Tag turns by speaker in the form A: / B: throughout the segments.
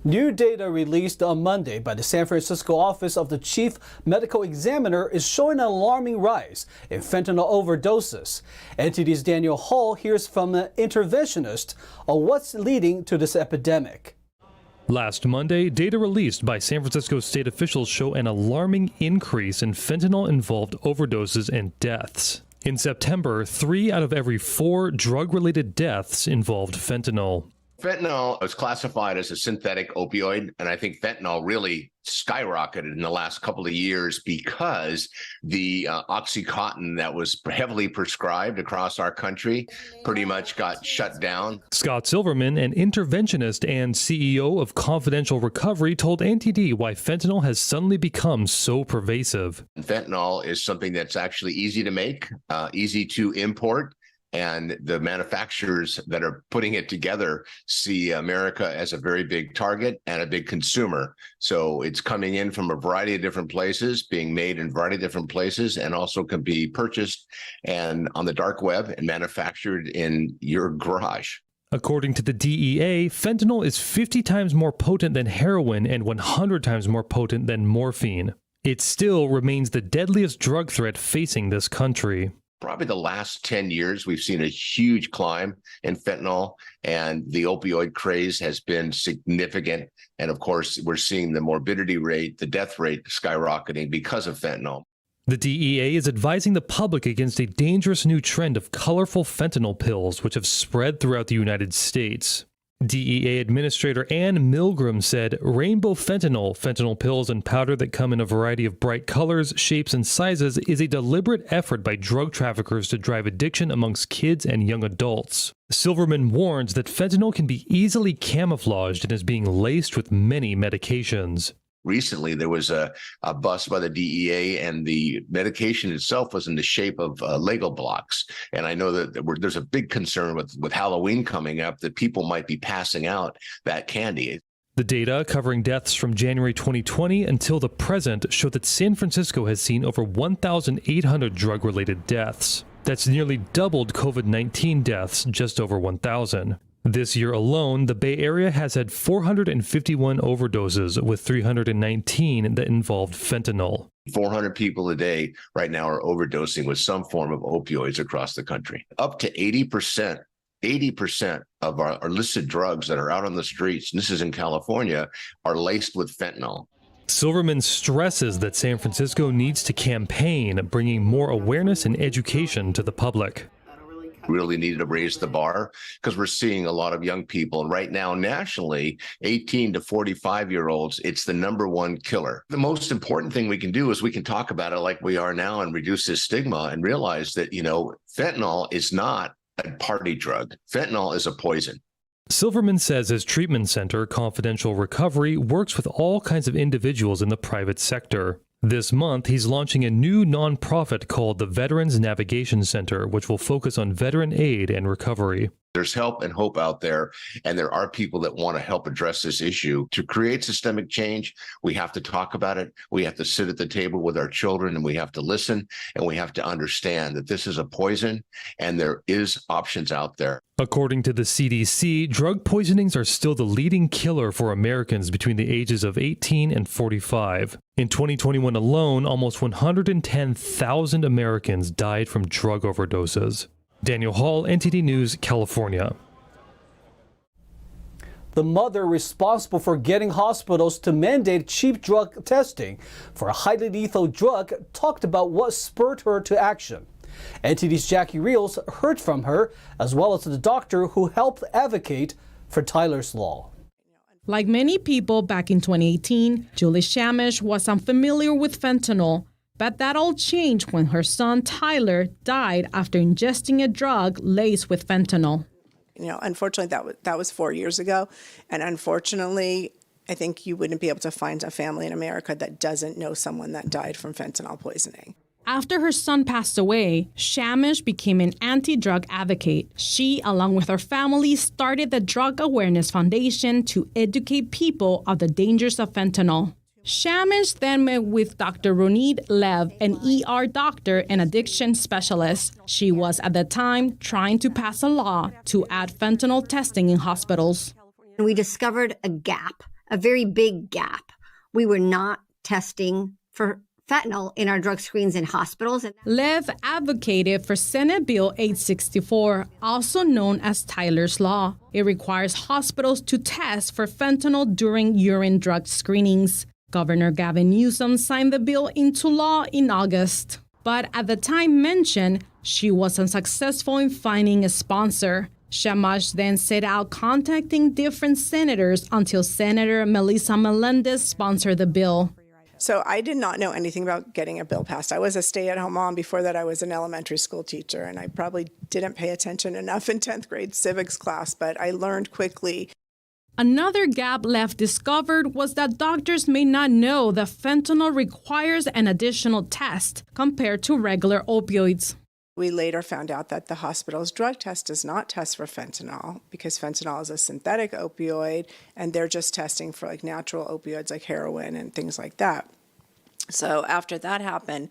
A: New data released on Monday by the San Francisco Office of the Chief Medical Examiner is showing an alarming rise in fentanyl overdoses. NTD's Daniel Hall hears from an interventionist on what's leading to this epidemic.
B: Last Monday, data released by San Francisco state officials show an alarming increase in fentanyl-involved overdoses and deaths. In September, 3 out of every 4 drug-related deaths involved fentanyl.
C: Fentanyl is classified as a synthetic opioid, and I think fentanyl really skyrocketed in the last couple of years because the Oxycontin that was heavily prescribed across our country pretty much got shut down.
B: Scott Silverman, an interventionist and CEO of Confidential Recovery, told NTD why fentanyl has suddenly become so pervasive.
C: Fentanyl is something that's actually easy to make, easy to import. And the manufacturers that are putting it together see America as a very big target and a big consumer. So it's coming in from a variety of different places, being made in a variety of different places, and also can be purchased and on the dark web and manufactured in your garage.
B: According to the DEA, fentanyl is 50 times more potent than heroin and 100 times more potent than morphine. It still remains the deadliest drug threat facing this country.
C: Probably the last 10 years, we've seen a huge climb in fentanyl, and the opioid craze has been significant. And of course, we're seeing the morbidity rate, the death rate skyrocketing because of fentanyl.
B: The DEA is advising the public against a dangerous new trend of colorful fentanyl pills, which have spread throughout the United States. DEA Administrator Ann Milgram said rainbow fentanyl pills and powder that come in a variety of bright colors, shapes, and sizes is a deliberate effort by drug traffickers to drive addiction amongst kids and young adults. Silverman warns that fentanyl can be easily camouflaged and is being laced with many medications.
C: Recently, there was a bust by the DEA, and the medication itself was in the shape of Lego blocks. And I know that there's a big concern with Halloween coming up that people might be passing out that candy.
B: The data covering deaths from January 2020 until the present show that San Francisco has seen over 1,800 drug-related deaths. That's nearly doubled COVID-19 deaths, just over 1,000. This year alone, the Bay Area has had 451 overdoses, with 319 that involved fentanyl.
C: 400 people a day right now are overdosing with some form of opioids across the country. Up to 80% of our illicit drugs that are out on the streets, and this is in California, are laced with fentanyl.
B: Silverman stresses that San Francisco needs to campaign, bringing more awareness and education to the public.
C: Really needed to raise the bar because we're seeing a lot of young people. And right now, nationally, 18 to 45-year-olds, it's the #1 killer. The most important thing we can do is we can talk about it like we are now and reduce this stigma and realize that, fentanyl is not a party drug. Fentanyl is a poison.
B: Silverman says his treatment center, Confidential Recovery, works with all kinds of individuals in the private sector. This month, he's launching a new nonprofit called the Veterans Navigation Center, which will focus on veteran aid and recovery.
C: There's help and hope out there, and there are people that want to help address this issue. To create systemic change, we have to talk about it. We have to sit at the table with our children, and we have to listen, and we have to understand that this is a poison, and there is options out there.
B: According to the CDC, drug poisonings are still the leading killer for Americans between the ages of 18 and 45. In 2021 alone, almost 110,000 Americans died from drug overdoses. Daniel Hall, NTD News, California.
A: The mother responsible for getting hospitals to mandate cheap drug testing for a highly lethal drug talked about what spurred her to action. NTD's Jackie Reels heard from her, as well as the doctor who helped advocate for Tyler's Law.
D: Like many people back in 2018, Julie Shamish was unfamiliar with fentanyl. But that all changed when her son Tyler died after ingesting a drug laced with fentanyl.
E: Unfortunately, that was 4 years ago. And unfortunately, I think you wouldn't be able to find a family in America that doesn't know someone that died from fentanyl poisoning.
D: After her son passed away, Shamish became an anti-drug advocate. She, along with her family, started the Drug Awareness Foundation to educate people of the dangers of fentanyl. Shamish then met with Dr. Ronit Lev, an ER doctor and addiction specialist. She was at the time trying to pass a law to add fentanyl testing in hospitals.
F: We discovered a gap a very big gap. We were not testing for fentanyl in our drug screens in hospitals.
D: Lev advocated for Senate Bill 864, also known as Tyler's Law. It requires hospitals to test for fentanyl during urine drug screenings. Governor Gavin Newsom signed the bill into law in August. But at the time mentioned, she was unsuccessful in finding a sponsor. Shamash then set out contacting different senators until Senator Melissa Melendez sponsored the bill.
E: So I did not know anything about getting a bill passed. I was a stay-at-home mom. Before that, I was an elementary school teacher, and I probably didn't pay attention enough in 10th grade civics class, but I learned quickly.
D: Another gap Lev discovered was that doctors may not know that fentanyl requires an additional test compared to regular opioids.
E: We later found out that the hospital's drug test does not test for fentanyl because fentanyl is a synthetic opioid, and they're just testing for like natural opioids like heroin and things like that. So after that happened,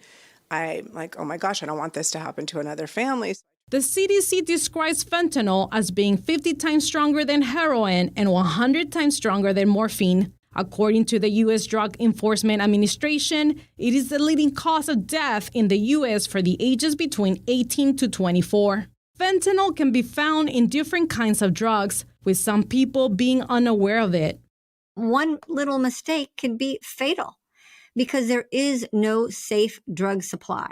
E: I'm like, oh my gosh, I don't want this to happen to another family.
D: The CDC describes fentanyl as being 50 times stronger than heroin and 100 times stronger than morphine. According to the U.S. Drug Enforcement Administration, it is the leading cause of death in the U.S. for the ages between 18 to 24. Fentanyl can be found in different kinds of drugs, with some people being unaware of it.
F: One little mistake can be fatal because there is no safe drug supply.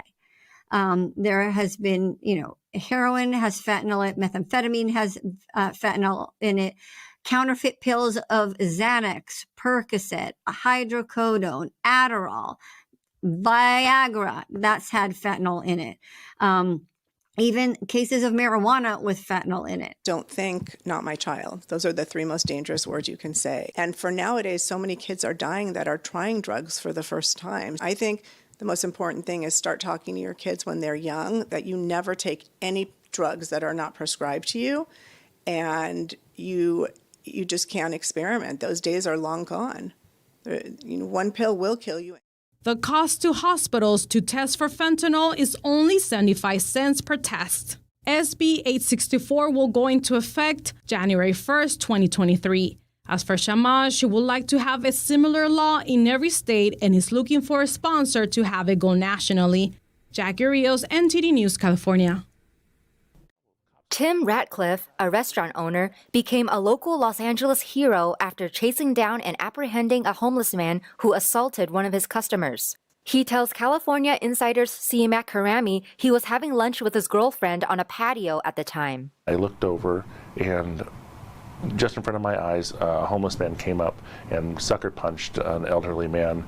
F: There has been, heroin has fentanyl in it, methamphetamine has fentanyl in it, counterfeit pills of Xanax, Percocet, hydrocodone, Adderall, Viagra, that's had fentanyl in it. Even cases of marijuana with fentanyl in it.
E: Don't think, not my child. Those are the three most dangerous words you can say. And for nowadays, so many kids are dying that are trying drugs for the first time. I think the most important thing is start talking to your kids when they're young, that you never take any drugs that are not prescribed to you, and you just can't experiment. Those days are long gone. One pill will kill you.
D: The cost to hospitals to test for fentanyl is only 75 cents per test. SB 864 will go into effect January 1st, 2023. As for Shamash, she would like to have a similar law in every state and is looking for a sponsor to have it go nationally. Jackie Rios, NTD News, California.
G: Tim Ratcliffe, a restaurant owner, became a local Los Angeles hero after chasing down and apprehending a homeless man who assaulted one of his customers. He tells California Insider's Siamak Karami he was having lunch with his girlfriend on a patio at the time.
H: I looked over, and just in front of my eyes, a homeless man came up and sucker punched an elderly man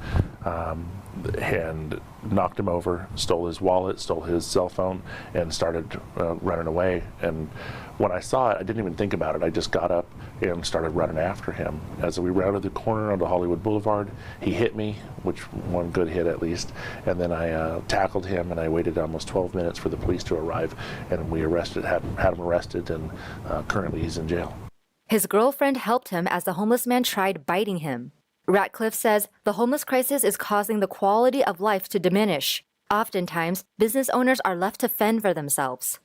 H: and knocked him over, stole his wallet, stole his cell phone, and started running away. And when I saw it, I didn't even think about it. I just got up and started running after him. As we rounded the corner onto Hollywood Boulevard, he hit me, which one good hit at least, and then I tackled him, and I waited almost 12 minutes for the police to arrive, and we had him arrested, and currently he's in jail.
G: His girlfriend helped him as the homeless man tried biting him. Ratcliffe says the homeless crisis is causing the quality of life to diminish. Oftentimes, business owners are left to fend for themselves.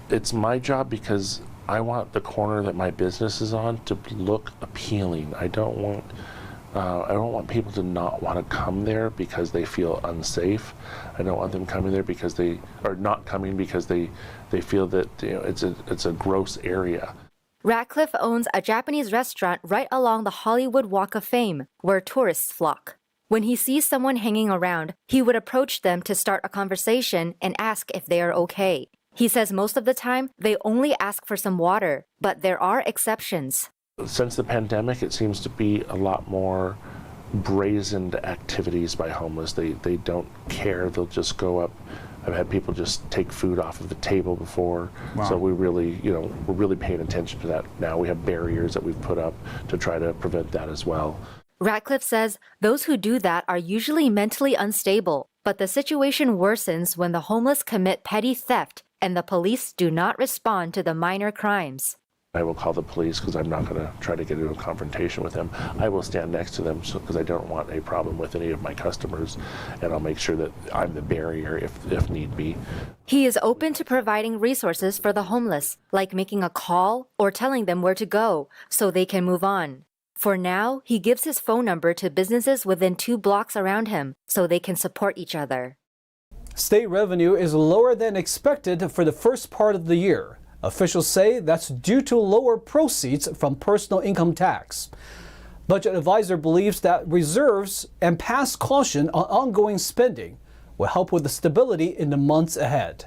H: It's my job because I want the corner that my business is on to look appealing. I don't want people to not want to come there because they feel unsafe. I don't want them coming there because they are not coming because they feel that it's a gross area.
G: Ratcliffe owns a Japanese restaurant right along the Hollywood Walk of Fame, where tourists flock. When he sees someone hanging around, he would approach them to start a conversation and ask if they are okay. He says most of the time, they only ask for some water, but there are exceptions.
H: Since the pandemic, it seems to be a lot more brazened activities by homeless. They don't care. They'll just go up. I've had people just take food off of the table before. Wow. So we're really paying attention to that now. We have barriers that we've put up to try to prevent that as well.
G: Ratcliffe says those who do that are usually mentally unstable, but the situation worsens when the homeless commit petty theft and the police do not respond to the minor crimes.
H: I will call the police because I'm not going to try to get into a confrontation with them. I will stand next to them because I don't want a problem with any of my customers, and I'll make sure that I'm the barrier if need be.
G: He is open to providing resources for the homeless, like making a call or telling them where to go so they can move on. For now, he gives his phone number to businesses within 2 blocks around him so they can support each other.
A: State revenue is lower than expected for the first part of the year. Officials say that's due to lower proceeds from personal income tax. Budget advisor believes that reserves and past caution on ongoing spending will help with the stability in the months ahead.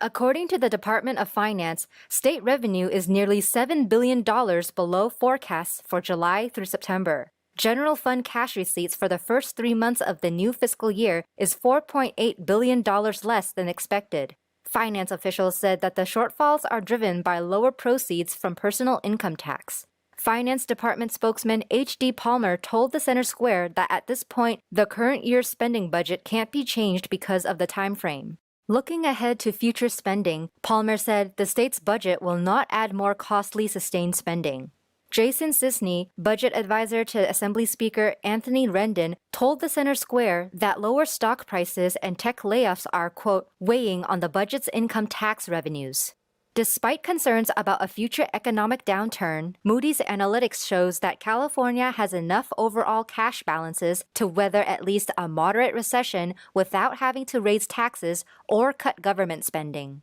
G: According to the Department of Finance, state revenue is nearly $7 billion below forecasts for July through September. General fund cash receipts for the first 3 months of the new fiscal year is $4.8 billion less than expected. Finance officials said that the shortfalls are driven by lower proceeds from personal income tax. Finance Department spokesman H.D. Palmer told the Center Square that at this point, the current year's spending budget can't be changed because of the time frame. Looking ahead to future spending, Palmer said the state's budget will not add more costly sustained spending. Jason Sisney, budget advisor to Assembly Speaker Anthony Rendon, told the Center Square that lower stock prices and tech layoffs are, quote, weighing on the budget's income tax revenues. Despite concerns about a future economic downturn, Moody's Analytics shows that California has enough overall cash balances to weather at least a moderate recession without having to raise taxes or cut government spending.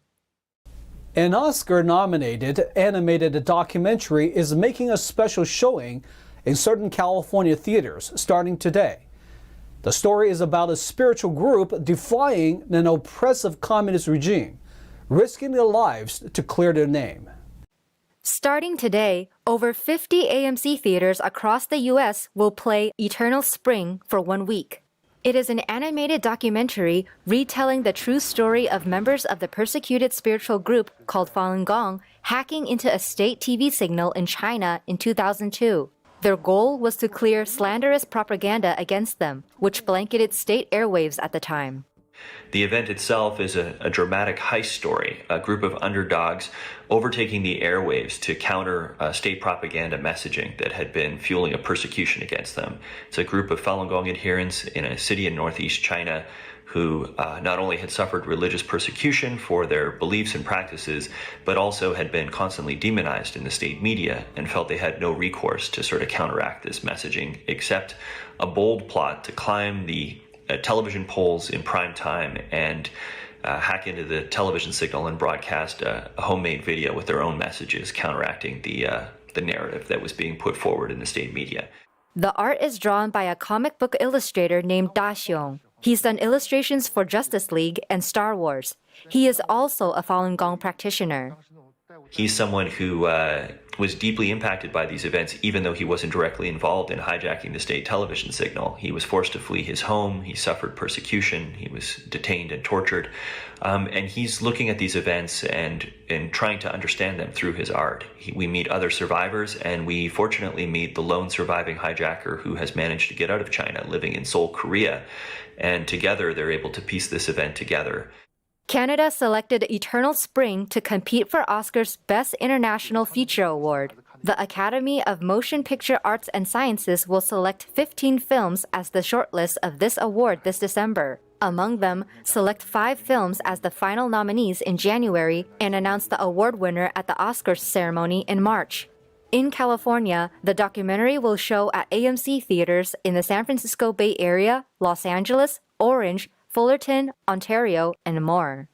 A: An Oscar-nominated animated documentary is making a special showing in certain California theaters starting today. The story is about a spiritual group defying an oppressive communist regime, risking their lives to clear their name.
G: Starting today, over 50 AMC theaters across the U.S. will play Eternal Spring for 1 week. It is an animated documentary retelling the true story of members of the persecuted spiritual group called Falun Gong hacking into a state TV signal in China in 2002. Their goal was to clear slanderous propaganda against them, which blanketed state airwaves at the time.
I: The event itself is a dramatic heist story, a group of underdogs overtaking the airwaves to counter state propaganda messaging that had been fueling a persecution against them. It's a group of Falun Gong adherents in a city in northeast China who not only had suffered religious persecution for their beliefs and practices, but also had been constantly demonized in the state media and felt they had no recourse to sort of counteract this messaging except a bold plot to climb the television poles in prime time and hack into the television signal and broadcast a homemade video with their own messages counteracting the narrative that was being put forward in the state media.
G: The art is drawn by a comic book illustrator named Da Xiong. He's done illustrations for Justice League and Star Wars. He is also a Falun Gong practitioner.
I: He's someone who was deeply impacted by these events, even though he wasn't directly involved in hijacking the state television signal. He was forced to flee his home, he suffered persecution, he was detained and tortured. And he's looking at these events and trying to understand them through his art. We meet other survivors, and we fortunately meet the lone surviving hijacker who has managed to get out of China, living in Seoul, Korea. And together they're able to piece this event together.
G: Canada selected Eternal Spring to compete for Oscar's Best International Feature Award. The Academy of Motion Picture Arts and Sciences will select 15 films as the shortlist of this award this December. Among them, select 5 films as the final nominees in January and announce the award winner at the Oscars ceremony in March. In California, the documentary will show at AMC theaters in the San Francisco Bay Area, Los Angeles, Orange, Fullerton, Ontario, and more.